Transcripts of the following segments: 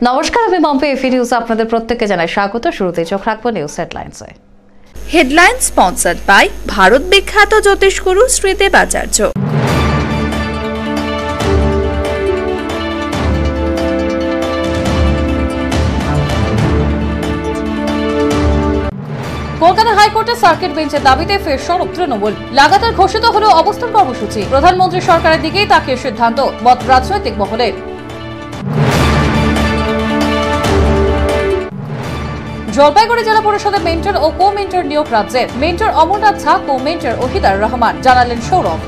নমস্কার, আমি মাম্পি এফি নিউজ আপনাদের প্রত্যেককে জানাই স্বাগত। শুরুতেই চোখ রাখবো নিউজ হেডলাইন্সে। হেডলাইন স্পন্সর্ড বাই ভারত বিখ্যাত জ্যোতিষগুরু শ্রী দেবাচার্য। কলকাতা হাইকোর্টের সার্কিট বেঞ্চের দাবিতে ফের সরব তৃণমূল। লাগাতার ঘোষিত হলো অবস্থান কর্মসূচি। প্রধানমন্ত্রী সরকারের দিকেই তাকিয়ে সিদ্ধান্ত, মত রাজনৈতিক মহলের। জলপাইগুড়ি জেলা পরিষদের মেন্টর ও কো মেন্টর নিয়োগ রাজ্যের। মেন্টর অমরনাথ ঝা, কো মেন্টর ওহিদার রহমান, জানালেন সৌরভ।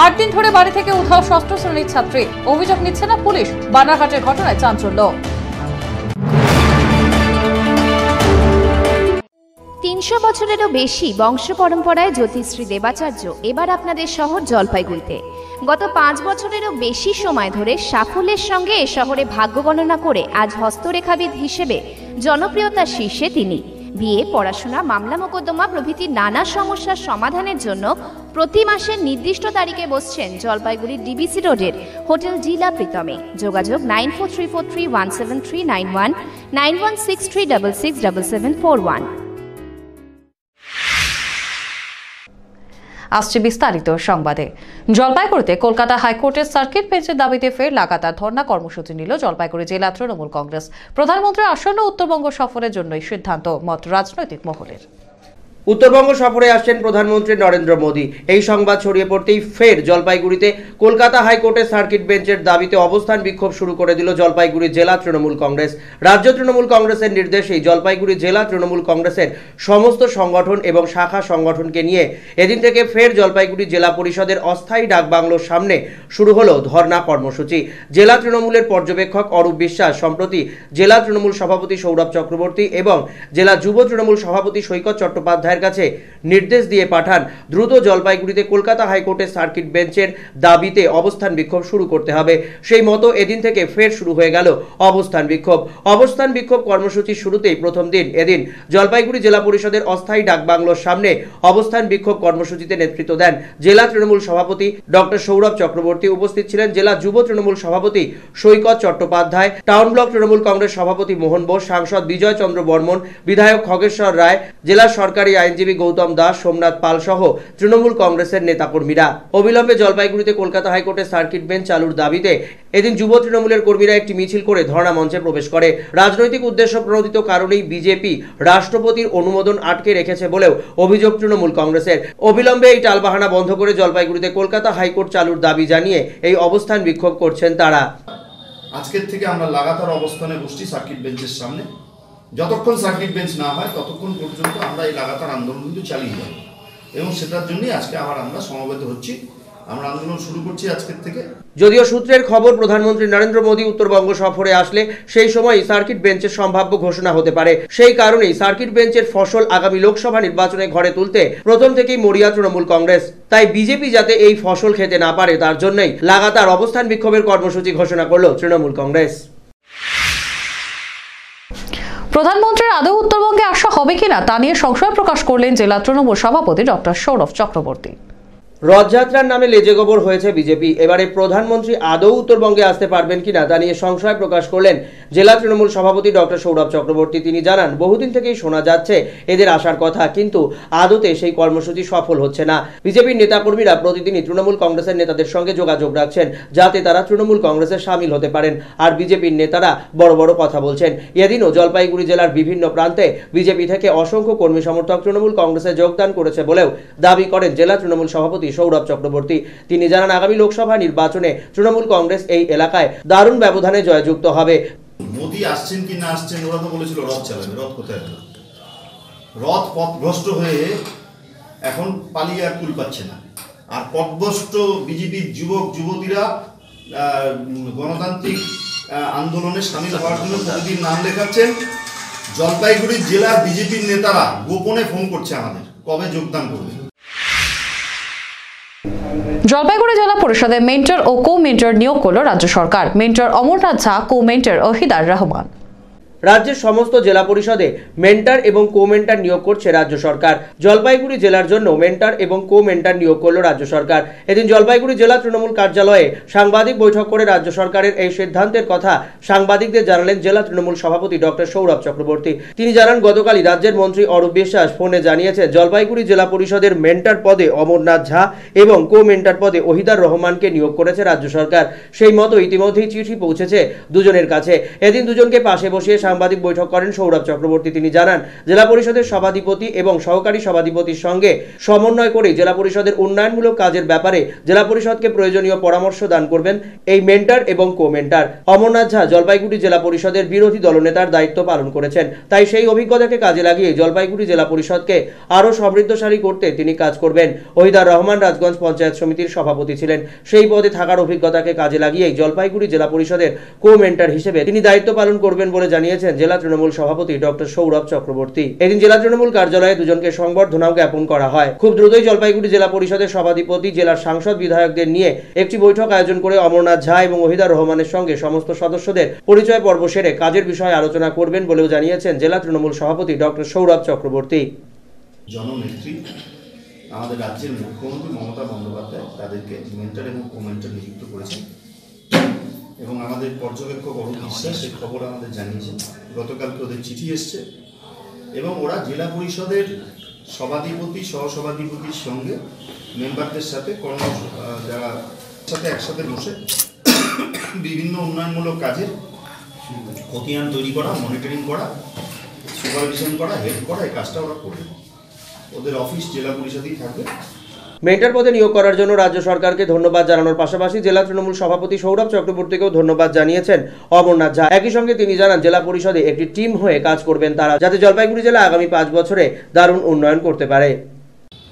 8 দিন ধরে বাড়ি থেকে উধাও ষষ্ঠ শ্রেণীর ছাত্রী, অভিযোগ নিচ্ছে না পুলিশ। বানারহাটের ঘটনায় চাঞ্চল্য। 300 বছরেরও বেশি বংশ পরম্পরায় জ্যোতিশ্রী দেবাচার্য এবার আপনাদের শহর জলপাইগুড়িতে। গত 5 বছরেরও বেশি সময় ধরে সাফল্যের সঙ্গে এ শহরে ভাগ্য গণনা করে আজ হস্তরেখাবিদ হিসেবে জনপ্রিয়তার শীর্ষে তিনি। বিয়ে, পড়াশোনা, মামলা মোকদ্দমা প্রভৃতি নানা সমস্যার সমাধানের জন্য প্রতি মাসের নির্দিষ্ট তারিখে বসছেন জলপাইগুড়ির ডিবিসি রোডের হোটেল জিলা প্রীতমে। যোগাযোগ 9434317391, 9163667741। আসছে বিস্তারিত সংবাদে। জলপাইগুড়িতে কলকাতা হাইকোর্টের সার্কিট বেঞ্চের দাবিতে ফের লাগাতার ধর্ণা কর্মসূচি নিল জলপাইগুড়ি জেলা তৃণমূল কংগ্রেস। প্রধানমন্ত্রীর আসন্ন উত্তরবঙ্গ সফরের জন্যই সিদ্ধান্ত, মত রাজনৈতিক মহলের। উত্তরবঙ্গ সফরে আসছেন প্রধানমন্ত্রী নরেন্দ্র মোদী। এই সংবাদ ছড়িয়ে পড়তেই ফের জলপাইগুড়িতে কলকাতা হাইকোর্টের সার্কিট বেঞ্চের দাবিতে অবস্থান বিক্ষোভ শুরু করে দিল জলপাইগুড়ি জেলা তৃণমূল কংগ্রেস। রাজ্য তৃণমূল কংগ্রেসের নির্দেশেই জলপাইগুড়ি জেলা তৃণমূল কংগ্রেসের সমস্ত সংগঠন এবং শাখা সংগঠনকে নিয়ে এদিন থেকে ফের জলপাইগুড়ি জেলা পরিষদের অস্থায়ী ডাকবাংলোর সামনে শুরু হলো ধর্ণা কর্মসূচি। জেলা তৃণমূলের পর্যবেক্ষক অরূপ বিশ্বাস সম্প্রতি জেলা তৃণমূল সভাপতি সৌরভ চক্রবর্তী এবং জেলা যুব তৃণমূল সভাপতি সৈকত চট্টোপাধ্যায় কাছে নির্দেশ দিয়ে পাঠান দ্রুত জলপাইগুড়িতে কলকাতা হাইকোর্টের সার্কিট বেঞ্চের দাবিতে অবস্থান বিক্ষোভ শুরু করতে হবে। সেই মতো এদিন থেকে ফের শুরু হয়ে গেল অবস্থান বিক্ষোভ। অবস্থান বিক্ষোভ কর্মসূচির শুরুতেই প্রথম দিন এদিন জলপাইগুড়ি জেলা পরিষদের অস্থায়ী ডাকবাংলোর সামনে অবস্থান বিক্ষোভ কর্মসূচিতে নেতৃত্ব দেন জেলা তৃণমূল সভাপতি ডক্টর সৌরভ চক্রবর্তী। উপস্থিত ছিলেন জেলা যুব তৃণমূল সভাপতি সৈকত চট্টোপাধ্যায়, টাউন ব্লক তৃণমূল কংগ্রেস সভাপতি মোহন বোস, সাংসদ বিজয় চন্দ্র বর্মন, বিধায়ক খগেশ্বর রায়, জেলার সরকারি আইনজীবী গৌতম দাস, সোমনাথ পাল সহ তৃণমূল কংগ্রেসের নেতাকর্মীরা। অবিলম্বে জলপাইগুড়িতে কলকাতা হাইকোর্টের সার্কিট বেঞ্চ চালুর দাবিতে এদিন যুব তৃণমূলের কর্মীরা একটি মিছিল করে ধর্ণা মঞ্চে প্রবেশ করে। রাজনৈতিক উদ্দেশ্য প্রণোদিত কারণেই বিজেপি রাষ্ট্রপতির অনুমোদন আটকে রেখেছে বলেও অভিযোগ তৃণমূল কংগ্রেসের। অবিলম্বে এই টালবাহানা বন্ধ করে জলপাইগুড়িতে কলকাতা হাইকোর্ট চালুর দাবি জানিয়ে এই অবস্থান বিক্ষোভ করছেন তারা। আজকের থেকে আমরা লাগাতার অবস্থানে বসছি সার্কিট বেঞ্চের সামনে। যতক্ষণ সার্কিট বেঞ্চ না হয় ততক্ষণ পর্যন্ত আমরা এই লাগাতার আন্দোলন কিন্তু চালিয়ে যাব এবং সেটার জন্যই আজকে আবার আমরা সমবেত হচ্ছি। আমরা আন্দোলন শুরু করছি আজকের থেকে। যদিও সূত্রের খবর প্রধানমন্ত্রী নরেন্দ্র মোদী উত্তরবঙ্গ সফরে আসলে সেই সময় সার্কিট বেঞ্চের সম্ভাব্য ঘোষণা হতে পারে। সেই কারণেই সার্কিট বেঞ্চের ফসল আগামী লোকসভা নির্বাচনে ঘরে তুলতে প্রথম থেকেই মরিয়া তৃণমূল কংগ্রেস। তাই বিজেপি যাতে এই ফসল খেতে না পারে তার জন্যই লাগাতার অবস্থান বিক্ষোভের কর্মসূচি ঘোষণা করল তৃণমূল কংগ্রেস। প্রধানমন্ত্রীর আদৌ উত্তরবঙ্গে আসা হবে কিনা তা নিয়ে সংশয় প্রকাশ করলেন জেলা তৃণমূল সভাপতি ডক্টর সৌরভ চক্রবর্তী। রথযাত্রার নামে লেজেগোবর হয়েছে বিজেপি। এবারে প্রধানমন্ত্রী আদৌ উত্তরবঙ্গে আসতে পারবেন কিনা তা নিয়ে সংশয় প্রকাশ করলেন জেলা তৃণমূল সভাপতি ডক্টর সৌরভ চক্রবর্তী। তিনি জানান, বহুদিন থেকেই শোনা যাচ্ছে এদের আসার কথা, কিন্তু আদতে সেই কর্মসূচি সফল হচ্ছে না। বিজেপির নেতাকর্মীরা প্রতিদিনই তৃণমূল কংগ্রেসের নেতাদের সঙ্গে যোগাযোগ রাখছেন যাতে তারা তৃণমূল কংগ্রেসে সামিল হতে পারেন, আর বিজেপির নেতারা বড় বড় কথা বলছেন। এদিনও জলপাইগুড়ি জেলার বিভিন্ন প্রান্তে বিজেপি থেকে অসংখ্য কর্মী সমর্থক তৃণমূল কংগ্রেসে যোগদান করেছে বলেও দাবি করেন জেলা তৃণমূল সভাপতি সৌরভ চক্রবর্তী। তিনি জানান, আগামী লোকসভা নির্বাচনে তৃণমূল কংগ্রেস এই এলাকায় দারুণ ব্যবধানে জয়যুক্ত হবে। মোদী আসছেন কি না আসছেন, ওরা তো বলেছিল রথ চালাবে, রথ কোথায় গেল? রথ পথভ্রষ্ট হয়ে এখন পালিয়ে আর কুল পাচ্ছে না। আর পথভ্রষ্ট বিজেপির যুবক যুবতীরা গণতান্ত্রিক আন্দোলনে সামিল হওয়ার জন্য প্রতিদিন নাম লেখাচ্ছেন। জলপাইগুড়ি জেলার বিজেপির নেতারা গোপনে ফোন করছে আমাদের, কবে যোগদান করবে। জলপাইগুড়ি জেলা পরিষদে মেন্টর ও কো মেন্টর নিয়োগ করল রাজ্য সরকার। মেন্টর অমরনাথ ঝা, কো মেন্টর ওহিদার রহমান। রাজ্যের সমস্ত জেলা পরিষদে মেন্টর এবং কো মেন্টর নিয়োগ করছে রাজ্য সরকার। জলপাইগুড়ি জেলার জন্য মেন্টর এবং কো মেন্টর নিয়োগ করল রাজ্য সরকার। এদিন জলপাইগুড়ি জেলা তৃণমূল কার্যালয়ে সাংবাদিক বৈঠক করে রাজ্য সরকারের এই সিদ্ধান্তের কথা সাংবাদিকদের জানালেন জেলা তৃণমূল সভাপতি ডক্টর সৌরভ চক্রবর্তী। তিনি জানান, গতকালই রাজ্যের মন্ত্রী অরূপ বিশ্বাস ফোনে জানিয়েছেন জলপাইগুড়ি জেলা পরিষদের মেন্টর পদে অমরনাথ ঝা এবং কো মেন্টর পদে ওহিদার রহমানকে নিয়োগ করেছে রাজ্য সরকার। সেই মতো ইতিমধ্যেই চিঠি পৌঁছেছে দুজনের কাছে। এদিন দুজনকে পাশে বসিয়ে সাংবাদিক বৈঠক করেন সৌরভ চক্রবর্তী। তিনি জানান, জেলা পরিষদের সভাধিপতি এবং সহকারী সভাধিপতির সঙ্গে সমন্বয় করে জেলা পরিষদের উন্নয়নমূলক কাজের ব্যাপারে জেলা পরিষদকে প্রয়োজনীয় পরামর্শ দান করবেন এই মেন্টর এবং কো মেন্টর। অমরনাথ ঝা জলপাইগুড়ি জেলা পরিষদের বিরোধী দলনেতার দায়িত্ব পালন করেছেন, তাই সেই অভিজ্ঞতাকে কাজে লাগিয়ে জলপাইগুড়ি জেলা পরিষদকে আরও সমৃদ্ধশালী করতে তিনি কাজ করবেন। ওহিদার রহমান রাজগঞ্জ পঞ্চায়েত সমিতির সভাপতি ছিলেন, সেই পদে থাকার অভিজ্ঞতাকে কাজে লাগিয়ে জলপাইগুড়ি জেলা পরিষদের কো মেন্টর হিসেবে তিনি দায়িত্ব পালন করবেন বলে জানিয়েছেন জেলা তৃণমূল সভাপতি ডক্টর সৌরভ চক্রবর্তী। এদিন জেলা তৃণমূল কার্যালয়ে দুজনকে সংবর্ধনাও জ্ঞাপন করা হয়। খুব দ্রুতই জলপাইগুড়ি জেলা পরিষদের সভাধিপতি, জেলার সাংসদ, বিধায়কদের নিয়ে একটি বৈঠক আয়োজন করে অমরনাথ ঝা এবং ওহিদার রহমানের সঙ্গে সমস্ত সদস্যদের পরিচয় পর্ব সেরে কাজের বিষয়ে আলোচনা করবেন বলেও জানিয়েছেন জেলা তৃণমূল সভাপতি ডক্টর সৌরভ চক্রবর্তী। জননেত্রী আমাদের রাজ্যের মুখ্যমন্ত্রী মমতা বন্দ্যোপাধ্যায় তাদেরকে মেন্টর এবং কো মেন্টর নিযুক্ত করেছেন এবং আমাদের পর্যবেক্ষক অরূপ বিশ্বাস এই খবর আমাদের জানিয়েছেন। গতকালকে ওদের চিঠি এসছে এবং ওরা জেলা পরিষদের সভাধিপতি, সহসভাধিপতির সঙ্গে মেম্বারদের সাথে যারা সাথে একসাথে বসে বিভিন্ন উন্নয়নমূলক কাজের খতিয়ান তৈরি করা, মনিটরিং করা, সুপারভিশন করা, হেল্প করা, এই কাজটা ওরা করবে। ওদের অফিস জেলা পরিষদেই থাকবে। মেন্টর পদে নিয়োগ করার জন্য রাজ্য সরকারকে ধন্যবাদ জানানোর পাশাপাশি জেলা তৃণমূল সভাপতি সৌরভ চক্রবর্তীকেও ধন্যবাদ জানিয়েছেন অমরনাথ ঝা। একই সঙ্গে তিনি জানান, জেলা পরিষদে একটি টিম হয়ে কাজ করবেন তারা, যাতে জলপাইগুড়ি জেলা আগামী 5 বছরে দারুণ উন্নয়ন করতে পারে।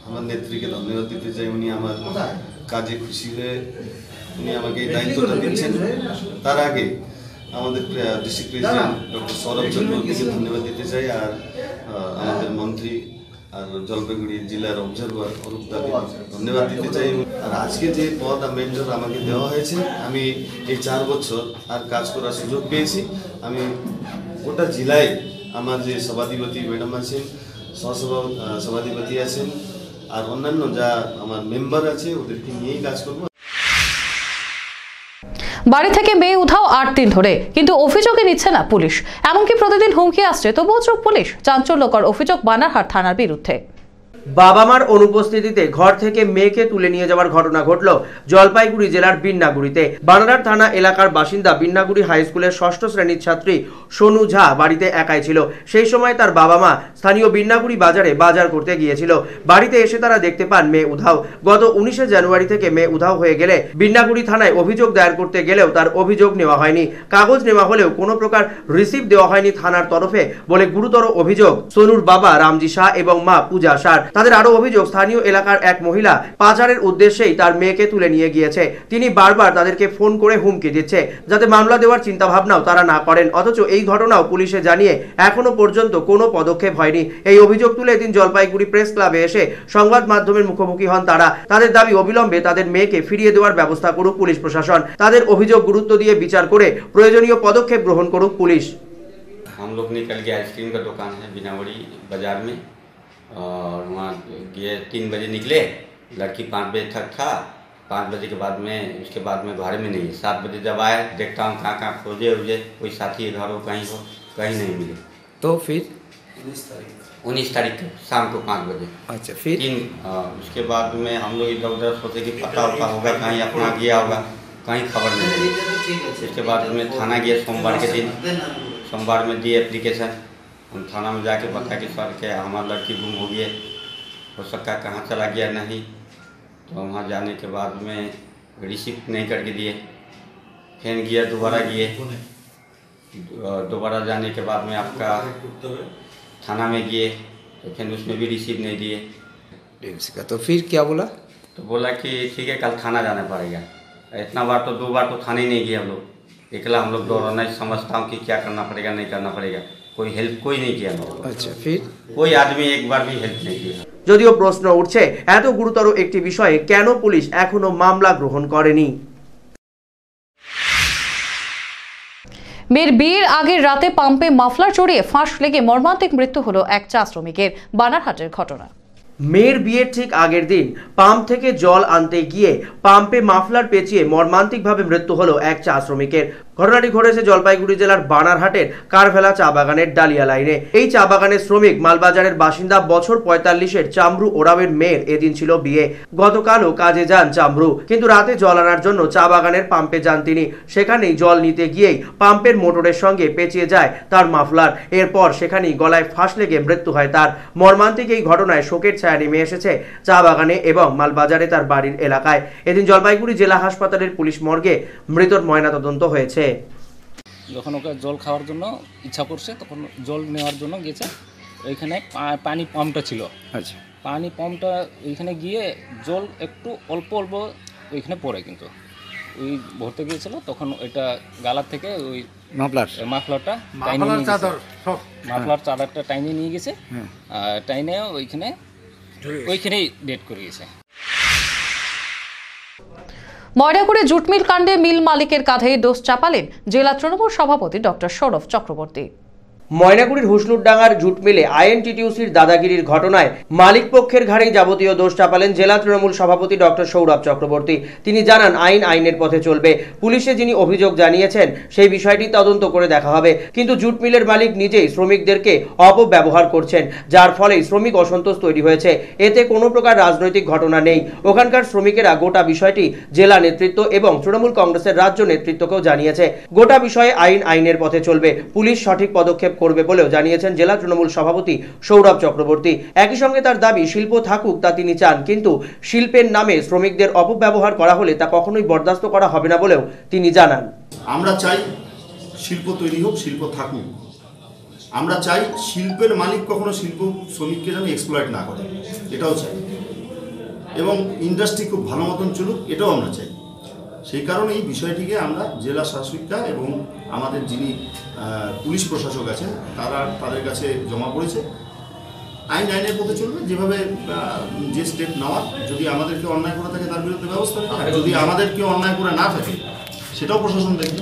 আমার নেত্রীকে ধন্যবাদ দিতে চাই, উনি আমার কাজে খুশি হয়ে উনি আমাকে এই দায়িত্বটা দিচ্ছেন। তার আগে আমাদের ডিস্ট্রিক্ট প্রেসিডেন্ট ডক্টর সৌরভ চক্রবর্তীকে ধন্যবাদ দিতে চাই, আর আমাদের মন্ত্রী আর জলপাইগুড়ি জেলার অবজারভার অরূপ দাকে ধন্যবাদ দিতে চাই। আর আজকে যে পদ মেন্টর আমাকে দেওয়া হয়েছে, আমি এই 4 বছর আর কাজ করার সুযোগ পেয়েছি। আমি গোটা জেলায় আমার যে সভাধিপতি ম্যাডাম আছেন, সভাধিপতি আছেন আর অন্যান্য যা আমার মেম্বার আছে, ওদেরকে নিয়েই কাজ করবো। বাড়ি থেকে মেয়ে উধাও 8 দিন ধরে, কিন্তু অভিযোগে নিচ্ছে না পুলিশ। এমনকি প্রতিদিন হুমকি আসছে, তবুও চুপ পুলিশ। চাঞ্চল্যকর অভিযোগ বানারহাট থানার বিরুদ্ধে। বাবা মার অনুপস্থিতিতে ঘর থেকে মেয়েকে তুলে নিয়ে যাওয়ার ঘটনা ঘটল জলপাইগুড়ি জেলার বিন্নাগুড়িতে। বানারহাট থানা এলাকার বাসিন্দা বিন্নাগুড়ি হাই স্কুলের 6ষ্ঠ শ্রেণীর ছাত্রী সোনু ঝা বাড়িতে একাই ছিল। সেই সময় তার বাবা মা স্থানীয় বিন্নাগুড়ি বাজারে বাজার করতে গিয়েছিল। বাড়িতে এসে তারা দেখতে পান মেয়ে উধাও। গত 19শে জানুয়ারি থেকে মেয়ে উধাও হয়ে গেলে বিন্নাগুড়ি থানায় অভিযোগ দায়ের করতে গেলেও তার অভিযোগ নেওয়া হয়নি। কাগজ নেওয়া হলেও কোনো প্রকার রিসিভ দেওয়া হয়নি থানার তরফে বলে গুরুতর অভিযোগ সোনুর বাবা রামজি শাহ এবং মা পূজা শাহ। তাদের আরো অভিযোগ, স্থানীয় এলাকার এক মহিলা পাচারের উদ্দেশ্যেই তার মেয়েকে তুলে নিয়ে গিয়েছে। তিনি বারবার তাদেরকে ফোন করে হুমকি দিচ্ছে যাতে মামলা দেওয়ার চিন্তা ভাবনাও তারা না করেন। অথচ এই ঘটনাও পুলিশে জানিয়ে এখনো পর্যন্ত কোনো পদক্ষেপ হয়নি। এই অভিযোগ তুলে এদিন জলপাইগুড়ি প্রেস ক্লাবে এসে সংবাদ মাধ্যমের মুখোমুখি হন তারা। তাদের দাবি, অবিলম্বে তাদের মেয়েকে ফিরিয়ে দেওয়ার ব্যবস্থা করুক পুলিশ প্রশাসন। তাদের অভিযোগ গুরুত্ব দিয়ে বিচার করে প্রয়োজনীয় পদক্ষেপ গ্রহণ করুক পুলিশ। हम लोग ने कल के आइसक्रीम का दुकान है बिनावड़ी बाजार में, और वहाँ ये 3 बजे निकले। लड़की 5 बजे तक था। 5 बजे के बाद में उसके बाद में घर में नहीं है। 7 बजे जब आए, देखता हूँ कहाँ खोजे उजे, कोई साथी घर हो कहीं नहीं मिले। तो फिर 19 तारीख को शाम को 5 बजे। अच्छा, फिर उसके बाद में हम लोग इधर उधर सोचे कि पता होता होगा, कहीं अपना गया होगा, कहीं खबर नहीं मिली। उसके बाद में थाना गया सोमवार के दिन। सोमवार में दिए एप्लीकेशन। हम थाना में जाके बताया कि सर क्या हमारा लड़की गुम हो गई, हो सकता है कहाँ चला गया नहीं। तो वहाँ जाने के बाद में रिसिप्ट नहीं करके दिए। फिर गया, दोबारा जाने के बाद में आपका थाना में गए, तो फिर उसमें भी रिसिप्ट नहीं दिए। तो फिर क्या बोला? तो बोला कि ठीक है कल थाना जाना पड़ेगा। इतना बार तो 2 बार तो थाने नहीं गए हम लोग। अकेला हम लोग दौड़ना समझता हूँ कि क्या करना पड़ेगा नहीं करना पड़ेगा। कोई हेल्प कोई नहीं किया। अच्छा, फिर कोई आदमी एक बार भी हेल्प नहीं किया। যদিও প্রশ্ন উঠছে, এত গুরুতর একটি বিষয়ে কেন পুলিশ এখনো মামলা গ্রহণ করেনি। মেয়ের বিয়ের আগের রাতে পাম্পে মাফলার জড়িয়ে ফাঁস লেগে মর্মান্তিক মৃত্যু হলো এক চা শ্রমিকের। বানারহাটের ঘটনা। মেয়ের বিয়ের ঠিক আগের দিন পাম্প থেকে জল আনতে গিয়ে পাম্পে মাফলার পেঁচিয়ে মর্মান্তিকভাবে মৃত্যু হলো এক চা শ্রমিকের। ঘটনাটি ঘটেছে জলপাইগুড়ি জেলার বানারহাটের কারভেলা চা বাগানের ডালিয়া লাইনে। এই চা বাগানের শ্রমিক মালবাজারের বাসিন্দা বছর ৪৫-এর চামরু ওরামের মেয়ের এদিন ছিল বিয়ে। গতকালও কাজে যান চামরু, কিন্তু রাতে জল আনার জন্য চা বাগানের পাম্পে যান তিনি। সেখানেই জল নিতে গিয়েই পাম্পের মোটরের সঙ্গে পেঁচিয়ে যায় তার মাফলার। এরপর সেখানেই গলায় ফাঁস লেগে মৃত্যু হয় তার। মর্মান্তিক এই ঘটনায় শোকের ছায়া নেমে এসেছে চা বাগানে এবং মালবাজারে তার বাড়ির এলাকায়। এদিন জলপাইগুড়ি জেলা হাসপাতালের পুলিশ মর্গে মৃতর ময়নাতদন্ত হয়েছে। যখন ওকে জল খাওয়ার জন্য ইচ্ছা করছে তখন জল নেওয়ার জন্য গেছে। ওইখানে পানি পাম্পটা ছিল। আচ্ছা, পানি পাম্পটা ওইখানে গিয়ে জল একটু অল্প অল্প ওইখানে পড়ে, কিন্তু ওই ভরতে গিয়েছিল তখন ওইটা গালার থেকে ওই মাফলারটা মাফলার চাদরটা টাইনে নিয়ে গেছে। টাইনে ওইখানেই ডেট করে গেছে। ময়নাগুড়ি জুট মিল কাণ্ডে মিল মালিকের কাঁধে দোষ চাপালেন জেলা তৃণমূল সভাপতি ডক্টর সৌরভ চক্রবর্তী। ময়নাগুড়ির হুসলুরডাঙ্গার জুট মিলে আইএনটিটিউসির দাদাগিরির ঘটনায় মালিক পক্ষের ঘাড়েই যাবতীয় দোষ চাপালেন জেলা তৃণমূল সভাপতি ডক্টর সৌরভ চক্রবর্তী। তিনি জানান, আইন আইনের পথে চলবে। পুলিশে যিনি অভিযোগ জানিয়েছেন সেই বিষয়টি তদন্ত করে দেখা হবে, কিন্তু জুট মিলের মালিক নিজেই শ্রমিকদেরকে অপব্যবহার করছেন, যার ফলে শ্রমিক অসন্তোষ তৈরি হয়েছে। এতে কোনো প্রকার রাজনৈতিক ঘটনা নেই। ওখানকার শ্রমিকেরা গোটা বিষয়টি জেলা নেতৃত্ব এবং তৃণমূল কংগ্রেসের রাজ্য নেতৃত্বকেও জানিয়েছে। গোটা বিষয়ে আইন আইনের পথে চলবে, পুলিশ সঠিক পদক্ষেপ করবে বলেও জানিয়েছেন জেলা তৃণমূল সভাপতি সৌরভ চক্রবর্তী। একই সঙ্গে তার দাবি, শিল্প থাকুক তা তিনি চান, কিন্তু শিল্পের নামে শ্রমিকদের অপব্যবহার করা হলে তা কখনোই বরদাস্ত করা হবে না বলেও তিনি জানান। আমরা চাই শিল্প তৈরি হোক, শিল্প থাকুক। আমরা চাই শিল্পের মালিক কখনো শিল্প শ্রমিককে যেন এক্সপ্লয়েট না করে, এটাও চাই। এবং ইন্ডাস্ট্রি খুব ভালো মতন চলুক, এটাও আমরা চাই। সেই কারণে এই বিষয়টিকে আমরা জেলা শাসিকা এবং আমাদের যিনি পুলিশ প্রশাসক আছেন তাদের কাছে জমা পড়েছে। আইন আইনের পথে চলবে, যেভাবে যে স্টেপ নেওয়ার। যদি আমাদের কেউ অন্যায় করে থাকে তার বিরুদ্ধে ব্যবস্থা নেবে, যদি আমাদের কেউ অন্যায় করে না থাকে সেটাও প্রশাসন দেখবে।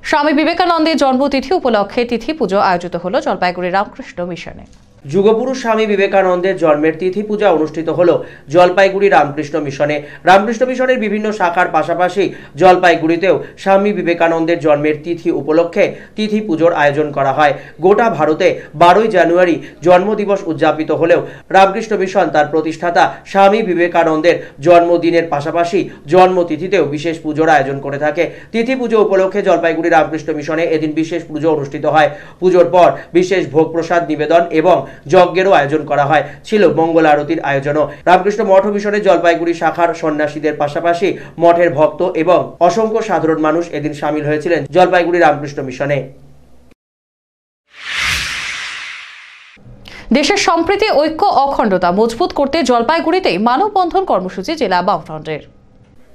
স্বামী বিবেকানন্দের জন্মতিথি উপলক্ষে তিথি পুজো আয়োজিত হলো জলপাইগুড়ি রামকৃষ্ণ মিশনে। যুগপুরুষ স্বামী বিবেকানন্দের জন্মের তিথি পূজা অনুষ্ঠিত হল জলপাইগুড়ি রামকৃষ্ণ মিশনে। রামকৃষ্ণ মিশনের বিভিন্ন শাখার পাশাপাশি জলপাইগুড়িতেও স্বামী বিবেকানন্দের জন্মের তিথি উপলক্ষে তিথি পুজোর আয়োজন করা হয়। গোটা ভারতে 12ই জানুয়ারি জন্মদিবস উদযাপিত হলেও রামকৃষ্ণ মিশন তার প্রতিষ্ঠাতা স্বামী বিবেকানন্দের জন্মদিনের পাশাপাশি জন্মতিথিতেও বিশেষ পুজোর আয়োজন করে থাকে। তিথি পুজো উপলক্ষে জলপাইগুড়ি রামকৃষ্ণ মিশনে এদিন বিশেষ পুজো অনুষ্ঠিত হয়। পুজোর পর বিশেষ ভোগ প্রসাদ নিবেদন এবং যজ্ঞেরও আয়োজন করা হয়। ছিল মঙ্গল আরতির আয়োজনও। রামকৃষ্ণ মঠ মিশনের জলপাইগুড়ি শাখার সন্ন্যাসীদের পাশাপাশি মঠের ভক্ত এবং অসংখ্য সাধারণ মানুষ এদিন সামিল হয়েছিলেন জলপাইগুড়ি রামকৃষ্ণ মিশনে। দেশের সম্প্রীতি, ঐক্য, অখণ্ডতা মজবুত করতে জলপাইগুড়িতেই মানববন্ধন কর্মসূচি জেলা বামফ্রন্টের।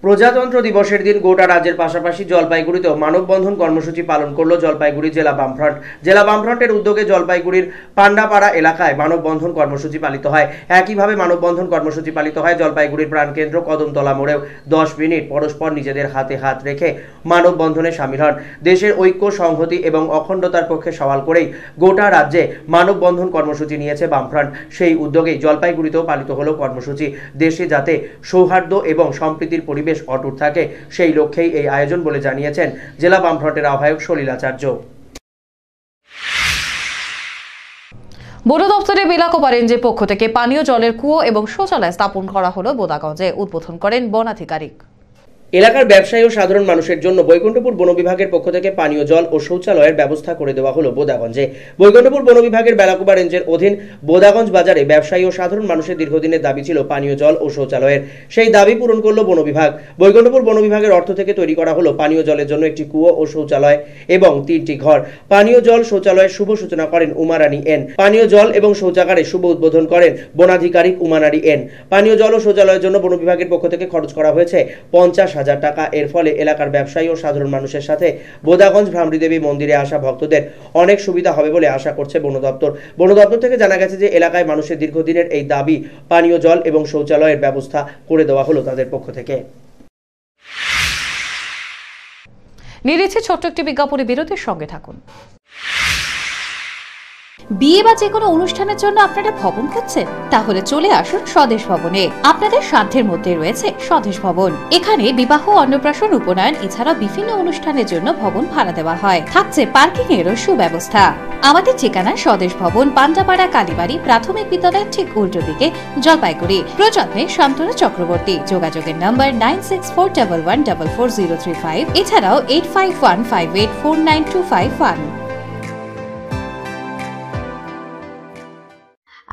প্রজাতন্ত্র দিবসের দিন গোটা রাজ্যের পাশাপাশি জলপাইগুড়িতেও মানববন্ধন কর্মসূচি পালন করল জলপাইগুড়ি জেলা বামফ্রন্ট। জেলা বামফ্রন্টের উদ্যোগে জলপাইগুড়ির পান্ডাপাড়া এলাকায় মানববন্ধন কর্মসূচি পালিত হয়। একইভাবে মানববন্ধন কর্মসূচি পালিত হয় জলপাইগুড়ির প্রাণকেন্দ্র কদমতলা মোড়েও। 10 মিনিট পরস্পর নিজেদের হাতে হাত রেখে মানববন্ধনে সামিল হন। দেশের ঐক্য, সংহতি এবং অখণ্ডতার পক্ষে সওয়াল করেই গোটা রাজ্যে মানববন্ধন কর্মসূচি নিয়েছে বামফ্রন্ট। সেই উদ্যোগেই জলপাইগুড়িতেও পালিত হলো কর্মসূচি। দেশে যাতে সৌহার্দ্য এবং সম্প্রীতির পরিবেশ অটুট থাকে সেই লক্ষ্যেই এই আয়োজন বলে জানিয়েছেন জেলা বামফ্রন্টের আহ্বায়ক সলিলাচার্য। বন দপ্তরের বেলাকোবা রেঞ্জের পক্ষ থেকে পানীয় জলের কুয়ো এবং শৌচালয় স্থাপন করা হলো বোদাগঞ্জে। উদ্বোধন করেন বন আধিকারিক। এলাকার ব্যবসায়ী ও সাধারণ মানুষের জন্য বৈকুণ্ঠপুর বন বিভাগের পক্ষ থেকে পানীয় জল ও শৌচালয়ের ব্যবস্থা করে দেওয়া হলো বোদাগঞ্জে। বৈকুণ্ঠপুর বন বিভাগের বেলাকোবা রেঞ্জের অধীন বোদাগঞ্জ বাজারে ব্যবসায়ী ও সাধারণ মানুষের দীর্ঘদিনের দাবি ছিল পানীয় জল ও শৌচালয়ের। সেই দাবি পূরণ করলো বন বিভাগ। বৈকুণ্ঠপুর বন বিভাগের অর্থ থেকে তৈরি করা হলো পানীয় জলের জন্য একটি কুয়ো ও শৌচালয় এবং 3টি ঘর। পানীয় জল শৌচালয়ের শুভ সূচনা করেন উমারানী এন। পানীয় জল এবং শৌচাগারে শুভ উদ্বোধন করেন বনাধিকারিক উমানারী এন। পানীয় জল ও শৌচালয়ের জন্য বন বিভাগের পক্ষ থেকে খরচ করা হয়েছে 50,000 টাকা। এর ফলে এলাকার ব্যবসায়ী ও সাধারণ মানুষের সাথে বোদাগঞ্জ ভ্রামরী দেবী মন্দিরে আসা ভক্তদের অনেক সুবিধা হবে বলে আশা করছে বন দপ্তর। বন দপ্তর থেকে জানা গেছে যে এলাকায় মানুষের দীর্ঘদিনের এই দাবি পানীয় জল এবং শৌচালয়ের ব্যবস্থা করে দেওয়া হলো তাদের পক্ষ থেকে। নিয়ে নিচ্ছে ছোট্ট একটি বিজ্ঞাপনী বিরতির সঙ্গে থাকুন। বিয়ে বা যে কোনো অনুষ্ঠানের জন্য আপনারা ভবন খুঁজছেন? তাহলে চলে আসুন স্বদেশ ভবনে। আপনাদের সাধ্যের মধ্যে রয়েছে স্বদেশ ভবন। এখানে বিবাহ, অন্নপ্রাশন, উপনয়ন এছাড়া বিভিন্ন অনুষ্ঠানের জন্য ভবন ভাড়া দেওয়া হয়। থাকছে পার্কিং এরও সুব্যবস্থা। আমাদের ঠিকানা স্বদেশ ভবন, পান্ডাপাড়া, কালীবাড়ি প্রাথমিক বিদ্যালয়ের ঠিক উল্টো দিকে, জলপাইগুড়ি। প্রযত্নে শান্তনু চক্রবর্তী। যোগাযোগের নাম্বার 9641144035, এছাড়াও 8515849251।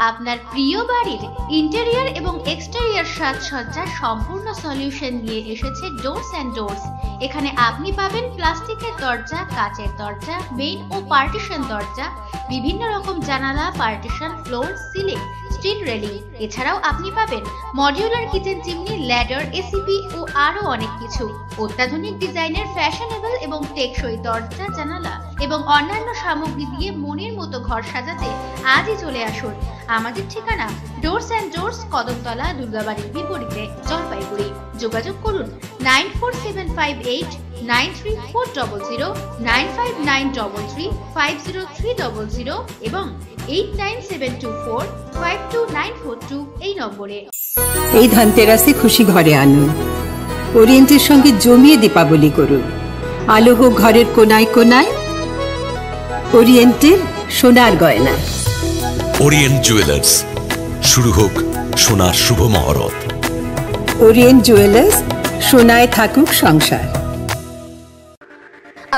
আপনার প্রিয় বাড়ির ইন্টেরিয়র এবং এক্সটেরিয়র সাজসজ্জার সম্পূর্ণ সলিউশন নিয়ে এসেছে ডোরস অ্যান্ড ডোরস। এখানে আপনি পাবেন প্লাস্টিকের দরজা, কাচের দরজা, মেইন ও পার্টিশন দরজা, বিভিন্ন রকম জানালা, partition, floor, ceiling, steel railing. এছাড়াও আপনি পাবেন modular kitchen chimney, ladder, ACP ও আরো অনেক কিছু। অত্যাধুনিক ডিজাইনের ফ্যাশনেবল এবং টেকসই দরজা, জানালা এবং অন্যান্য সামগ্রী দিয়ে মনের মতো ঘর সাজাতে আজই চলে আসুন। আমাদের ঠিকানা ডোরস অ্যান্ড ডোরস, কদমতলা, দুর্গাবাড়ির বিপরীতে, জলপাইগুড়ি। যোগাযোগ করুন 9475893400, 9593350300 এবং 8972452942 এই নম্বরে। এই ধনতেরাসে খুশি ঘরে আনুন। ওরিয়েন্টের সঙ্গে জমিয়ে দীপাবলি করুন। আলো হোক ঘরের কোনায় কোনায়, ওরিয়েন্টের সোনার গয়না। ওরিয়েন্ট জুয়েলার্স, শুরু হোক সোনার শুভ মহরত। ওরিয়েন্ট জুয়েলার্স, সোনায় থাকুক সংসার।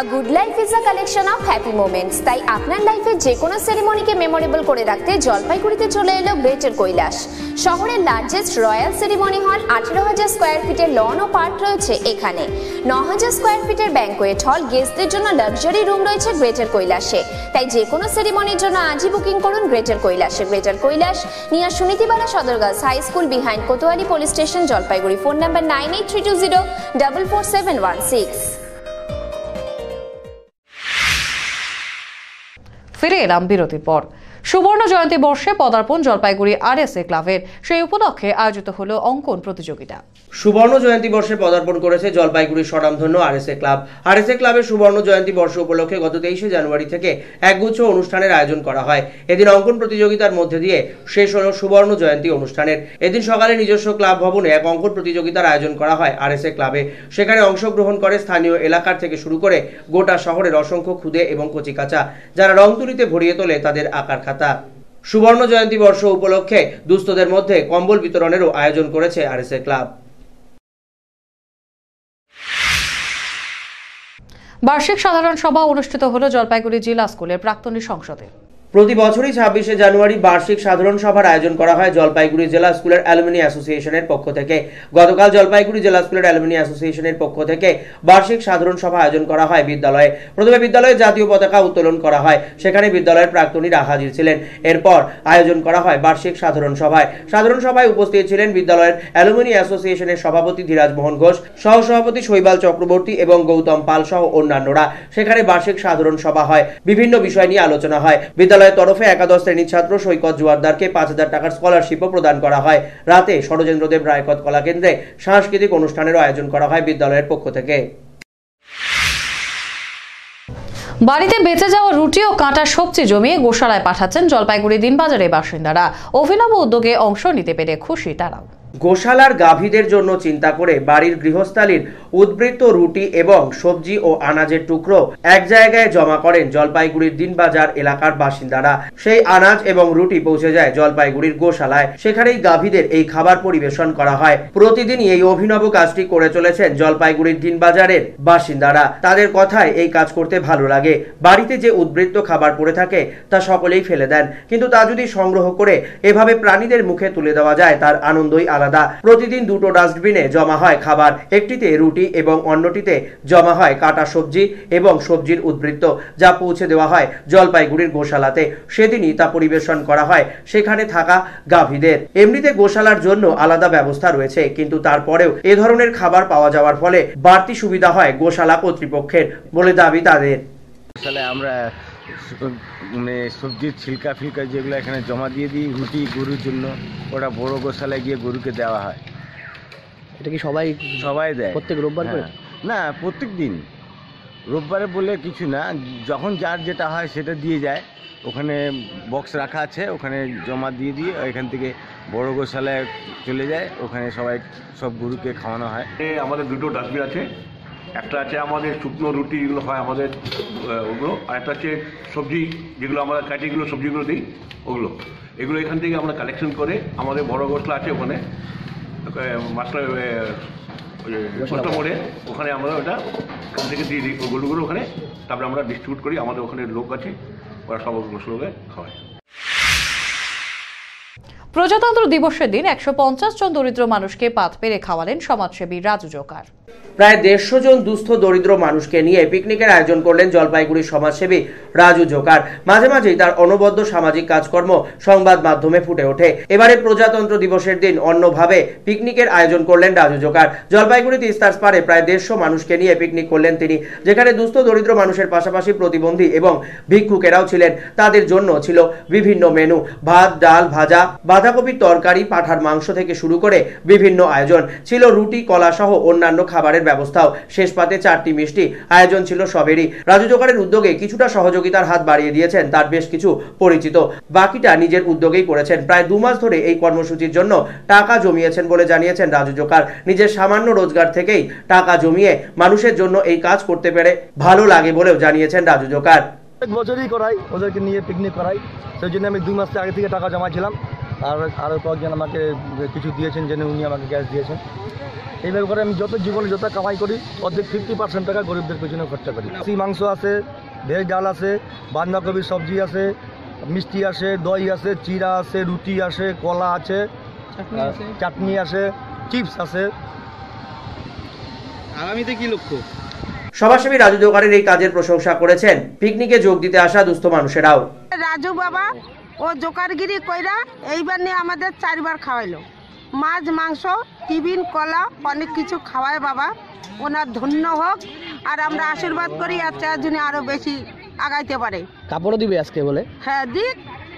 A good life is a collection of happy moments. তাই আপনার লাইফে যে কোনো সেরিমনিকে মেমোরেবল করে রাখতে জলপাইগুড়িতে চলে এলো গ্রেটার কৈলাস। শহরের লার্জেস্ট রয়্যাল সেরিমনি হল, 18,000 স্কোয়ার ফিটের লন ও পার্ক রয়েছে এখানে। 9,000 স্কোয়ার ফিটের ব্যাঙ্কোয়েট হল, গেস্টদের জন্য লাক্সারি রুম রয়েছে গ্রেটার কৈলাসে। তাই যে কোনো সেরিমনির জন্য আজই বুকিং করুন গ্রেটার কৈলাসে। Greater Kailash, near Sunitibala Sadar girls high school, behind Kotwali police station, Jalpaiguri. Phone number 9832044716। ফিরে এলাম বিরতির পর। সুবর্ণ জয়ন্তী বর্ষে পদার্পণ জলপাইগুড়ি আরএসএ ক্লাবের। সেই উপলক্ষে আয়োজিত হলো অঙ্কন প্রতিযোগিতা। সুবর্ণ জয়ন্তী বর্ষে পদার্পণ করেছে জলপাইগুড়ির স্বনামধন্য আরএসএ ক্লাব। আরএসএ ক্লাবের সুবর্ণ জয়ন্তী বর্ষ উপলক্ষে গত 23শে জানুয়ারি থেকে একগুচ্ছ অনুষ্ঠানের আয়োজন করা হয়। এদিন অঙ্কন প্রতিযোগিতার মধ্যে দিয়ে শেষ হলো সুবর্ণ জয়ন্তী অনুষ্ঠানের। এদিন সকালে নিজস্ব ক্লাব ভবনে এক অঙ্কন প্রতিযোগিতার আয়োজন করা হয় আরএসএ ক্লাবে। সেখানে অংশগ্রহণ করে স্থানীয় এলাকার থেকে শুরু করে গোটা শহরের অসংখ্য ক্ষুদে এবং কচিকাঁচা, যারা রং তুলিতে ভরিয়ে তোলে তাদের আঁকার খাতা। সুবর্ণ জয়ন্তী বর্ষ উপলক্ষে দুস্থদের মধ্যে কম্বল বিতরণেরও আয়োজন করেছে আরএসএ ক্লাব। বার্ষিক সাধারণ সভা অনুষ্ঠিত হলো জলপাইগুড়ি জেলা স্কুলের প্রাক্তনী সংসদে। প্রতি বছরই 26শে জানুয়ারি বার্ষিক সাধারণ সভার আয়োজন করা হয় জলপাইগুড়ি জেলা স্কুলের অ্যালুমিনি অ্যাসোসিয়েশনের পক্ষ থেকে। গতকাল জলপাইগুড়ি জেলা স্কুলের অ্যালুমিনি অ্যাসোসিয়েশনের পক্ষ থেকে বার্ষিক সাধারণ সভা আয়োজন করা হয় বিদ্যালয়ে। প্রথমে বিদ্যালয়ে জাতীয় পতাকা উত্তোলন করা হয়। সেখানে বিদ্যালয়ের প্রাক্তনীরা হাজির ছিলেন। এরপর আয়োজন করা হয় বার্ষিক সাধারণ সভায়। সাধারণ সভায় উপস্থিত ছিলেন বিদ্যালয়ের অ্যালুমিনি অ্যাসোসিয়েশনের সভাপতি ধীরাজ মোহন ঘোষ, সহসভাপতি শৈবাল চক্রবর্তী এবং গৌতম পাল সহ অন্যান্যরা। সেখানে বার্ষিক সাধারণ সভা হয়, বিভিন্ন বিষয় নিয়ে আলোচনা হয়। বিদ্যালয়ের তরফে একাদশ শ্রেণীর ছাত্র সৈকত জোয়ারদারকে 5,000 টাকার স্কলারশিপও প্রদান করা হয়। রাতে ষড়যন্ত্রদেব রায়কত কলা কেন্দ্রে সাংস্কৃতিক অনুষ্ঠানেরও আয়োজন করা হয় বিদ্যালয়ের পক্ষ থেকে। বাড়িতে বেঁচে যাওয়া রুটি ও কাঁটা সবজি জমিয়ে গোশালায় পাঠাচ্ছেন জলপাইগুড়ি দিনবাজারের বাসিন্দারা। অভিনব উদ্যোগে অংশ নিতে পেরে খুশি তারাও। গোশালার গাভীদের জন্য চিন্তা করে বাড়ির গৃহস্থালীর উদ্বৃত্ত রুটি এবং সবজি ও আনাজের টুকরো এক জায়গায় জমা করেন জলপাইগুড়ির দিনবাজার এলাকার বাসিন্দারা। সেই আনাজ এবং রুটি পৌঁছে যায় জলপাইগুড়ির গোশালায়। সেখানেই গাভীদের এই খাবার পরিবেশন করা হয়। প্রতিদিনই এই অভিনব কাজটি করে চলেছেন জলপাইগুড়ির দিনবাজারের বাসিন্দারা। তাদের কথায় এই কাজ করতে ভালো লাগে। বাড়িতে যে উদ্বৃত্ত খাবার পড়ে থাকে তা সকলেই ফেলে দেন, কিন্তু তা যদি সংগ্রহ করে এভাবে প্রাণীদের মুখে তুলে দেওয়া যায় তার আনন্দই আলাদা। প্রতিদিন দুটো ডাস্টবিনে জমা হয় খাবার, একটিতে রুটি এবং অন্যটিতে জমা হয় কাটা সবজি এবং সবজির উদ্বৃত্ত, যা পৌঁছে দেওয়া হয় জলপাইগুড়ির গোশালাতে। সেদিনই তা পরিবেশন করা হয় সেখানে থাকা গাভীদের। এমনিতে গোশালার জন্য আলাদা ব্যবস্থা রয়েছে, কিন্তু তারপরেও এ ধরনের খাবার পাওয়া যাওয়ার ফলে বাড়তি সুবিধা হয় গোশালা কর্তৃপক্ষের বলে দাবি তাদের। আমরা মানে সবজির ছিলকা ফিলকা যেগুলো এখানে জমা দিয়ে দিই রুটি গরুর জন্য, ওটা বড় গোশালায় গিয়ে গরুকে দেওয়া হয়। এটা কি সবাই দেয় প্রত্যেক রোববার করে? না, প্রত্যেক দিন রোববারে বলে কিছু না, যখন যার যেটা হয় সেটা দিয়ে যায়। ওখানে বক্স রাখা আছে, ওখানে জমা দিয়ে এখান থেকে বড় গোশালায় চলে যায়, ওখানে সব গরুকে খাওয়ানো হয়। আমাদের দুটো ডাস্টবিন আছে, একটা আছে আমাদের শুকনো রুটি যেগুলো হয় আমাদের ওগুলো, আর একটা হচ্ছে সবজি যেগুলো আমরা কাটিগুলো সবজিগুলো দিই এগুলো এখান থেকে আমরা কালেকশন করে আমাদের বড় গোশালা আছে ওখানে মাস্টার মোড়ে, ওখানে আমরা ওটা ওখান থেকে দিয়ে দিই গরুগুলো ওখানে, তারপরে আমরা ডিস্ট্রিবিউট করি। আমাদের ওখানে লোক আছে, ওরা সব গোশালাকে খাওয়ায়। প্রজাতন্ত্র দিবসের দিন 150 জন দরিদ্র মানুষকে পাত পেরে খাওয়ালেন সমাজসেবী রাজু জোকার। প্রায় 150 জন দুস্থ দরিদ্র মানুষকে নিয়ে পিকনিকের আয়োজন করলেন জলপাইগুড়ির সমাজসেবী রাজু জোকার। মাঝে মাঝেই তার অনবদ্য সামাজিক কাজকর্ম সংবাদ মাধ্যমে ফুটে ওঠে। এবারে প্রজাতন্ত্র দিবসের দিন অন্যভাবে পিকনিকের আয়োজন করলেন রাজু জোকার। জলপাইগুড়ি তিস্তার পারে প্রায় 150 মানুষকে নিয়ে পিকনিক করলেন তিনি, যেখানে দুস্থ দরিদ্র মানুষের পাশাপাশি প্রতিবন্ধী এবং ভিক্ষুকেরাও ছিলেন। তাদের জন্য ছিল বিভিন্ন মেনু, ভাত, ডাল, ভাজা, বাঁধাকপির তরকারি, পাঁঠার মাংস থেকে শুরু করে বিভিন্ন আয়োজন ছিল। রুটি, কলা সহ অন্যান্য খাবারের ব্যবস্থাও। শেষ পাতে 4টি মিষ্টি, আয়োজন ছিল সবেরই। রাজু জোকারের উদ্যোগে কিছুটা সহযোগিতার হাত বাড়িয়ে দিয়েছেন তার বেশ কিছু পরিচিত, বাকিটা নিজের উদ্যোগেই করেছেন। প্রায় 2 মাস ধরে এই কর্মসূচির জন্য টাকা জমিয়েছেন বলে জানিয়েছেন রাজু জোকার। নিজের সামান্য রোজগার থেকেই টাকা জমিয়ে মানুষের জন্য এই কাজ করতে পেরে ভালো লাগে বলেও জানিয়েছেন রাজু জোকার। এক বছরই করাই, ওদেরকে নিয়ে পিকনিক করাই, সেই জন্য আমি 2 মাস আগে থেকে টাকা জমাইছিলাম। আরও কয়েকজন আমাকে কিছু দিয়েছেন, যেন উনি আমাকে গ্যাস দিয়েছেন। এইভাবে করে আমি জীবনে যত কামাই করি অর্ধেক 50% টাকা গরিবদের পেছনে খরচা করি। মাংস আছে, ভেজ ডাল আছে, বাঁধাকপির সবজি আছে, মিষ্টি আছে, দই আছে, চিড়া আছে, রুটি আছে, কলা আছে, চাটনি আছে, চিপস আছে। আগামীতে কি লক্ষ্য? সমাজসেবী রাজু জোকারের এই কাজের প্রশংসা করেছেন পিকনিকে যোগ দিতে আসা দুস্থ মানুষেরাও। রাজু বাবা ও জোকারগিরি কইরা এইবার নিয়ে আমাদের 4 বার খাওয়াইলো, মাছ, মাংস, টিফিন, কলা, অনেক কিছু খাওয়ায় বাবা। ওনার ধন্য হোক, আর আমরা আশীর্বাদ করি আর 4 জনে আরো বেশি আগাইতে পারে। কাপড়ও দিবে আজকে বলে? হ্যাঁ দিক,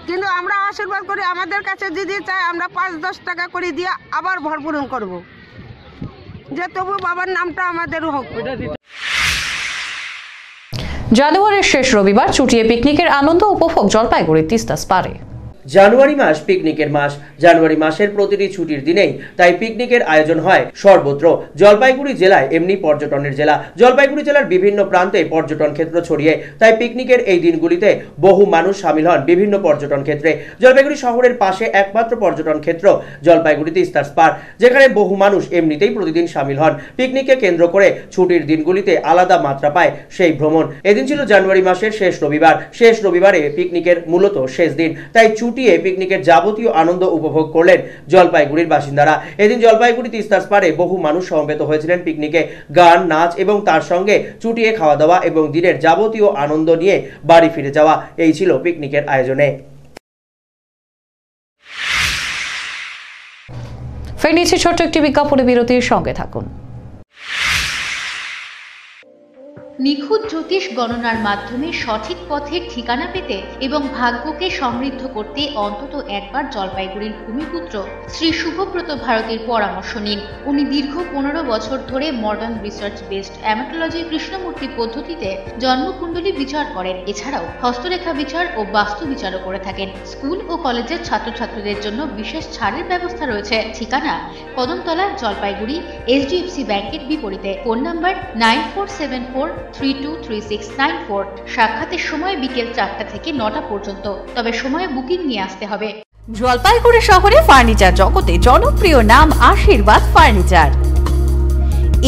কিন্তু আমরা আশীর্বাদ করি, আমাদের কাছে যদি চাই আমরা 5-10 টাকা করে দিয়ে আবার ভরপূরণ করব, যে তবু বাবার নামটা আমাদের হোক। জানুয়ারির শেষ রবিবার চুটিয়ে পিকনিকের আনন্দ উপভোগ জলপাইগুড়ির তিস্তাস পারে। জানুয়ারি মাস পিকনিকের মাস। জানুয়ারি মাসের প্রতিটি ছুটির দিনেই তাই পিকনিকের আয়োজন হয় সর্বত্র। জলপাইগুড়ি জেলায় এমনি পর্যটনের জেলা। জলপাইগুড়ি জেলার বিভিন্ন প্রান্তে পর্যটন ক্ষেত্র ছড়িয়ে, তাই পিকনিকের এই দিনগুলিতে বহু মানুষ সামিল হন বিভিন্ন পর্যটন ক্ষেত্রে। জলপাইগুড়ি শহরের পাশে একমাত্র পর্যটন ক্ষেত্র জলপাইগুড়ি তিস্তাস পার, যেখানে বহু মানুষ এমনিতেই প্রতিদিন সামিল হন। পিকনিককে কেন্দ্র করে ছুটির দিনগুলিতে আলাদা মাত্রা পায় সেই ভ্রমণ। এদিন ছিল জানুয়ারি মাসের শেষ রবিবার। শেষ রবিবারে পিকনিকের মূলত শেষ দিন, তাই ছুটিয়ে পিকনিকের যাবতীয় আনন্দ উপভোগ করলেন জলপাইগুড়ির বাসিন্দারা। এদিন জলপাইগুড়ি তিস্তাস পারে বহু মানুষ সমবেত হয়েছিলেন পিকনিকে। গান, নাচ এবং তার সঙ্গে চুটিয়ে খাওয়া দাওয়া এবং দিনের যাবতীয় আনন্দ নিয়ে বাড়ি ফিরে যাওয়া, এই ছিল পিকনিকের আয়োজনে। ফের নিচ্ছে ছোট্ট একটি বিজ্ঞাপনে বিরতির সঙ্গে থাকুন। নিখুঁত জ্যোতিষ গণনার মাধ্যমে সঠিক পথের ঠিকানা পেতে এবং ভাগ্যকে সমৃদ্ধ করতে অন্তত একবার জলপাইগুড়ির ভূমিপুত্র শ্রী শুভব্রত ভারতীর পরামর্শ নিন। উনি দীর্ঘ 15 বছর ধরে মডার্ন রিসার্চ বেসড অ্যামেটোলজি কৃষ্ণমূর্তি পদ্ধতিতে জন্মকুণ্ডলী বিচার করেন। এছাড়াও হস্তরেখা বিচার ও বাস্তু বিচারও করে থাকেন। স্কুল ও কলেজের ছাত্রছাত্রীদের জন্য বিশেষ ছাড়ের ব্যবস্থা রয়েছে। ঠিকানা কদমতলা, জলপাইগুড়ি, HDFC ব্যাংকের বিপরীতে। Phone number 9474323694। সাক্ষাতের সময় বিকেল 4টা থেকে 9টা পর্যন্ত, তবে সময়ে বুকিং নিয়ে আসতে হবে। জলপাইগুড়ি শহরে ফার্নিচার জগতে জনপ্রিয় নাম আশীর্বাদ ফার্নিচার।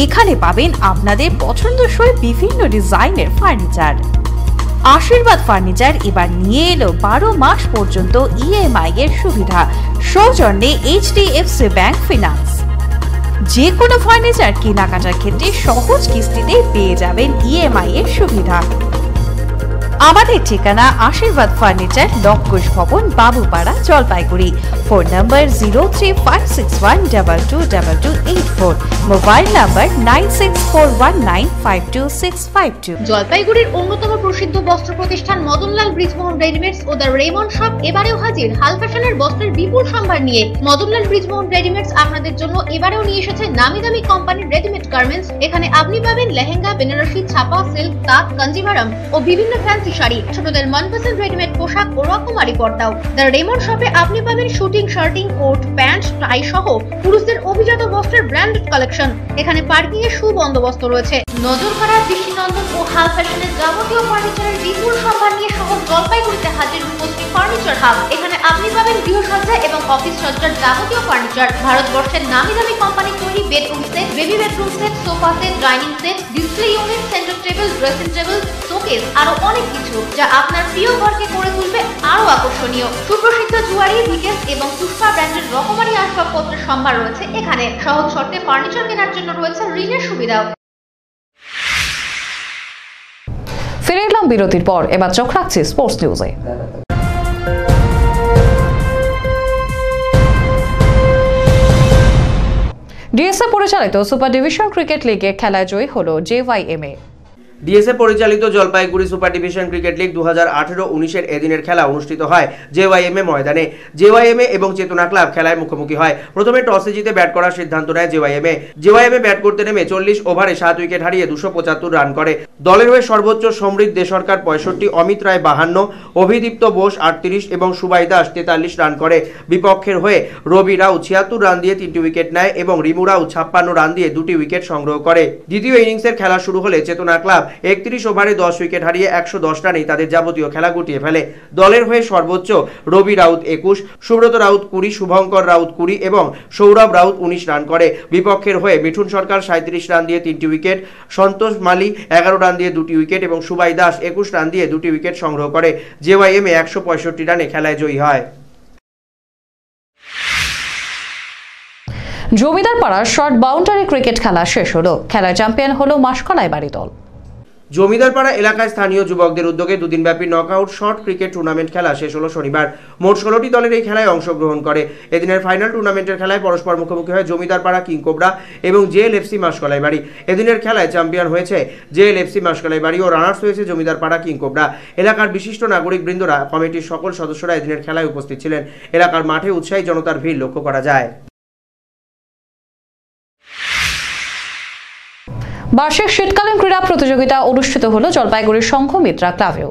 এখানে পাবেন আপনাদের পছন্দসই বিভিন্ন ডিজাইনের ফার্নিচার। আশীর্বাদ ফার্নিচার এবার নিয়ে এলো 12 মাস পর্যন্ত EMI এর সুবিধা, সৌজন্যে HDFC ব্যাংক ফিনান্স। যে কোনো ফার্নিচার কেনাকাটার ক্ষেত্রে সহজ কিস্তিতে পেয়ে যাবেন EMI এর সুবিধা। আমাদের ঠিকানা আশীর্বাদ ফার্নিচার, লঙ্কুশ ভবন, Babupara, Jalpaiguri. Phone number 0356122284, mobile number 9641952652। জলপাইগুড়ির অন্যতম প্রসিদ্ধ বস্ত্র প্রতিষ্ঠান মদনলাল ব্রিজমোহন রেডিমেডস ও দ্য রেমন্ড শপ এবারেও হাজির হাল ফ্যাশনের বস্ত্রের বিপুল সম্ভার নিয়ে। মদনলাল ব্রিজমোহন রেডিমেডস আপনাদের জন্য এবারেও নিয়ে এসেছে নামি দামি কোম্পানির রেডিমেড গার্মেন্টস। এখানে আপনি পাবেন লেহেঙ্গা, বেনারসি, ছাপা, সিল্ক, তাঁত, কাঞ্জিভারম ও বিভিন্ন ফ্যান্সি শাড়ি, ছোটদের মনপসন্দ রেডিমেড পোশাক ও রকমারি পর্দাও। দ্য রেমন্ড শপে আপনি পাবেন শুটিং, শার্টিং, কোট, প্যান্ট, টাই সহ পুরুষদের অভিজাত বস্ত্রের ব্র্যান্ডেড কালেকশন। এখানে পার্কিং এর সুবন্দোবস্ত রয়েছে। নজর কাড়া, দৃষ্টিনন্দন ও হাল ফ্যাশনের যাবতীয় ফার্নিচারের বিপুল সম্ভার নিয়ে শহর জলপাইগুড়িতে হাজির রূপশ্রী ফার্নিচার হাব। এখানে আপনি পাবেন গৃহসজ্জা এবং অফিস সজ্জার যাবতীয় ফার্নিচার, ভারতবর্ষের নামি দামি কোম্পানি তৈরি bedroom set, baby bedroom set, sofa set, dining set, display unit, centre table, dressing table, showcase, আরো অনেক কিছু যা আপনার প্রিয় ঘরকে করে তুলবে আরো আকর্ষণীয়। সুপ্রসিদ্ধ জুয়ারি, ভিকেস এবং পুষ্পা ব্র্যান্ডের রকমারি আসবাবপত্রের সম্ভার রয়েছে এখানে। সহজ শর্তে ফার্নিচার কেনার জন্য রয়েছে ঋণের সুবিধাও। ফিরে এলাম বিরতির পর, এবার চোখ রাখছি স্পোর্টস নিউজে। ডিএসএ পরিচালিত সুপার ডিভিশন ক্রিকেট লিগে খেলায় জয়ী হল জেওয়াইএমএ। ডিএসএ পরিচালিত Jalpaiguri super division cricket league 2018-19 এদিনের খেলা অনুষ্ঠিত হয় জেওয়াইএমএ ময়দানে। জেওয়াইএমএ এবং চেতনা ক্লাব খেলায় মুখোমুখি হয়। প্রথমে টসে জিতে ব্যাট করার সিদ্ধান্ত নেয় জেওয়াইএমএ ব্যাট করতে নেমে 40 ওভারে 7 উইকেট হারিয়ে 275 রান করে। দলের হয়ে সর্বোচ্চ সমৃদ্ধ দে সরকার 65, অমিত রায় 52, অভিদীপ্ত বোস 38 এবং সুবাই দাস 43 রান করে। বিপক্ষের হয়ে রবি রাউত 76 রান দিয়ে 3টি উইকেট নেয় এবং রিমু রাউত 56 রান দিয়ে 2টি উইকেট সংগ্রহ করে। দ্বিতীয় ইনিংসের খেলা শুরু হলে চেতনা ক্লাব 31 ওভারে 10 উইকেট হারিয়ে 110 রানেই তাদের যাবতীয় খেলা গুটিয়ে ফেলে। দলের হয়ে সর্বোচ্চ রবি রাউত 21, সুব্রত রাউত 20, শুভঙ্কর রাউত 20 এবং সৌরভ রাউত 19 রান করে। বিপক্ষের হয়ে মিঠুন সরকার 37 রান দিয়ে 3টি উইকেট, সন্তোষ মালি 11 রান দিয়ে 2টি উইকেট এবং সুবাই দাস 21 রান দিয়ে 2টি উইকেট সংগ্রহ করে। জেওয়াইএমএ 165 রানে খেলায় জয়ী হয়। জমিদার পাড়ার শর্ট বাউন্ডারি ক্রিকেট খেলা শেষ হলো। খেলায় চ্যাম্পিয়ন হলো মাসকলাই বাড়ি দল। জমিদারপাড়া এলাকায় স্থানীয় যুবকদের উদ্যোগে দুদিনব্যাপী নকআউট শর্ট ক্রিকেট টুর্নামেন্ট খেলা শেষ হলো শনিবার। মোট 16টি দলের এই খেলায় অংশগ্রহণ করে। এদিনের ফাইনাল টুর্নামেন্টের খেলায় পরস্পর মুখোমুখি হয় জমিদারপাড়া কিংকোবরা এবং জেএলএফসি মাসকলাই বাড়ি। এদিনের খেলায় চ্যাম্পিয়ন হয়েছে জেএলএফসি মাসকলাই বাড়ি ও রানার্স হয়েছে জমিদারপাড়া কিংকোবরা। এলাকার বিশিষ্ট নাগরিক বৃন্দরা, কমিটির সকল সদস্যরা এদিনের খেলায় উপস্থিত ছিলেন। এলাকার মাঠে উৎসাহী জনতার ভিড় লক্ষ্য করা যায়। বার্ষিক শীতকালীন ক্রীড়া প্রতিযোগিতা অনুষ্ঠিত হলো জলপাইগুড়ির সংঘমিত্রা ক্লাবেও।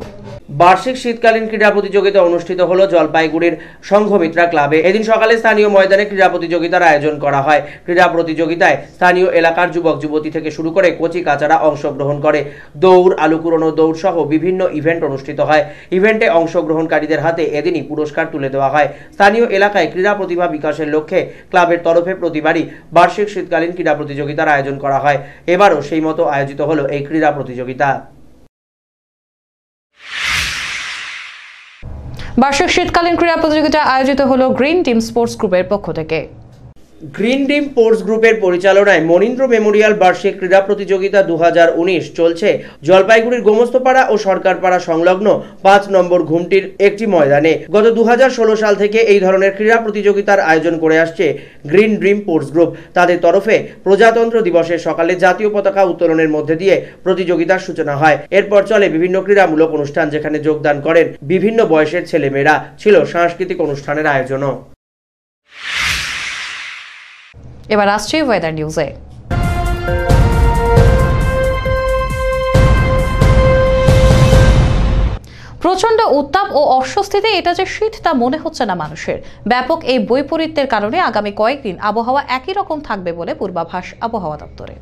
বার্ষিক শীতকালীন ক্রীড়া প্রতিযোগিতা অনুষ্ঠিত হলো জলপাইগুড়ির সংঘমিত্রা ক্লাবে। এদিন সকালে স্থানীয় ময়দানে ক্রীড়া প্রতিযোগিতার আয়োজন করা হয়। ক্রীড়া প্রতিযোগিতায় স্থানীয় এলাকার যুবক যুবতী থেকে শুরু করে কচি কাচারা অংশগ্রহণ করে। দৌড়, আলু কুড়োনো দৌড় সহ বিভিন্ন ইভেন্ট অনুষ্ঠিত হয়। ইভেন্টে অংশগ্রহণকারীদের হাতে এদিনই পুরস্কার তুলে দেওয়া হয়। স্থানীয় এলাকায় ক্রীড়া প্রতিভা বিকাশের লক্ষ্যে ক্লাবের তরফে প্রতিবারই বার্ষিক শীতকালীন ক্রীড়া প্রতিযোগিতার আয়োজন করা হয়। এবারও সেই মতো আয়োজিত হলো এই ক্রীড়া প্রতিযোগিতা। বার্ষিক শীতকালীন ক্রীড়া প্রতিযোগিতা আয়োজিত হলো গ্রিন টিম স্পোর্টস গ্রুপের পক্ষ থেকে। গ্রিন টিম স্পোর্টস গ্রুপের পরিচালনায় মনীন্দ্র মেমোরিয়াল বার্ষিক ক্রীড়া প্রতিযোগিতা 2019 চলছে জলপাইগুড়ির গোমস্তপাড়া ও সরকারপাড়া সংলগ্ন 5 নম্বর ঘুমটির একটি ময়দানে। গত 2016 সাল থেকে এই ধরনের ক্রীড়া প্রতিযোগিতার আয়োজন করে আসছে গ্রিন ড্রিম স্পোর্টস গ্রুপ। তাদের তরফে প্রজাতন্ত্র দিবসের সকালে জাতীয় পতাকা উত্তোলনের মধ্যে দিয়ে প্রতিযোগিতার সূচনা হয়। এরপর চলে বিভিন্ন ক্রীড়ামূলক অনুষ্ঠান, যেখানে যোগদান করেন বিভিন্ন বয়সের ছেলেমেয়েরা। ছিল সাংস্কৃতিক অনুষ্ঠানের আয়োজনও। এবার আসছে ওয়েদার নিউজে। প্রচন্ড উত্তাপ ও অস্বস্তিতে এটা যে শীত তা মনে হচ্ছে না মানুষের। ব্যাপক এই বৈপরীত্যের কারণে আগামী কয়েকদিন আবহাওয়া একই রকম থাকবে বলে পূর্বাভাস আবহাওয়া দপ্তরের।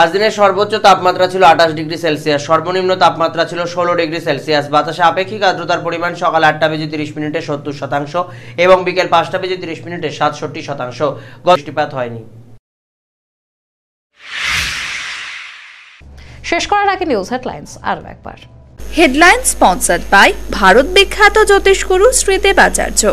আজ দিনের সর্বোচ্চ তাপমাত্রা ছিল 28 ডিগ্রি সেলসিয়াস, সর্বনিম্ন তাপমাত্রা ছিল 16 ডিগ্রি সেলসিয়াস। বাতাসে আপেক্ষিক আর্দ্রতার পরিমাণ সকাল 8:30 70% এবং বিকেল 5:30 67%। বৃষ্টিপাত হয়নি। শেষ করার আগে নিউজ হেডলাইন্স আরো একবার। হেডলাইন স্পন্সর্ড বাই ভারত বিখ্যাত জ্যোতিষগুরু শ্রী দেবাচার্য।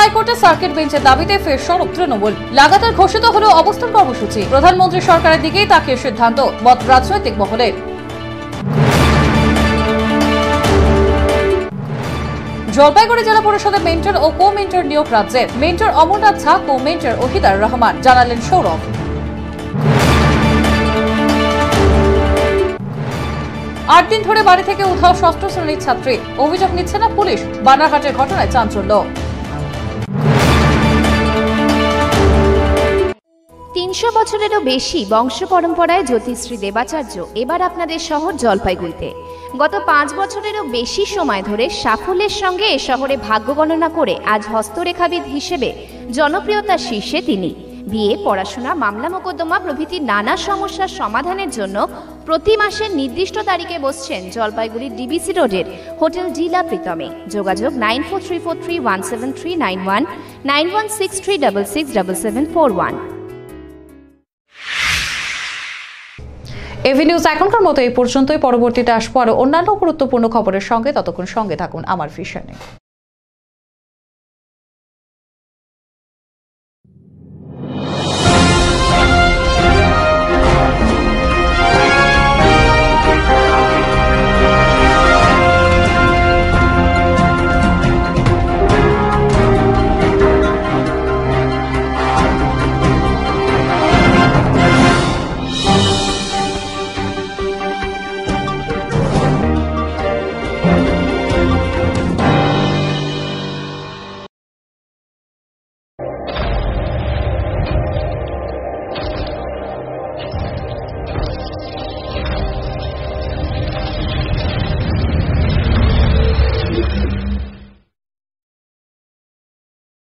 হাইকোর্টের সার্কিট বেঞ্চের দাবিতে ফের সরব তৃণমূল। লাগাতার ঘোষিত হলো অবস্থান কর্মসূচি। প্রধানমন্ত্রী সরকারের দিকেই তাকিয়ে সিদ্ধান্ত, মত রাজনৈতিক মহলের। জলপাইগুড়ি জেলা পরিষদের মেন্টর ও কো মেন্টর নিয়োগ রাজ্যের। মেন্টর অমরনাথ ঝা, কো মেন্টর ওহিদার রহমান, জানালেন সৌরভ। আট দিন ধরে বাড়ি থেকে উধাও ষষ্ঠ শ্রেণীর ছাত্রী, অভিযোগ নিচ্ছে না পুলিশ। বানারহাটের ঘটনায় চাঞ্চল্য। ৩০০ বছরেরও বেশি বংশ পরম্পরায় জ্যোতিশ্রী দেবাচার্য এবার আপনাদের শহর জলপাইগুড়িতে। গত ৫ বছরেরও বেশি সময় ধরে সাফল্যের সঙ্গে এ শহরে ভাগ্য গণনা করে আজ হস্তরেখাবিদ হিসেবে জনপ্রিয়তার শীর্ষে তিনি। বিয়ে, পড়াশোনা, মামলা মোকদ্দমা প্রভৃতি নানা সমস্যার সমাধানের জন্য প্রতি মাসের নির্দিষ্ট তারিখে বসছেন জলপাইগুড়ির ডিবিসি রোডের হোটেল ডিলা প্রীতমে। যোগাযোগ 9434317391, 9163667741। এভি নিউজ এখনকার মতো এই পর্যন্তই। পরবর্তীতে আসবো আরো অন্যান্য গুরুত্বপূর্ণ খবরের সঙ্গে। ততক্ষণ সঙ্গে থাকুন আমার ভিশনে।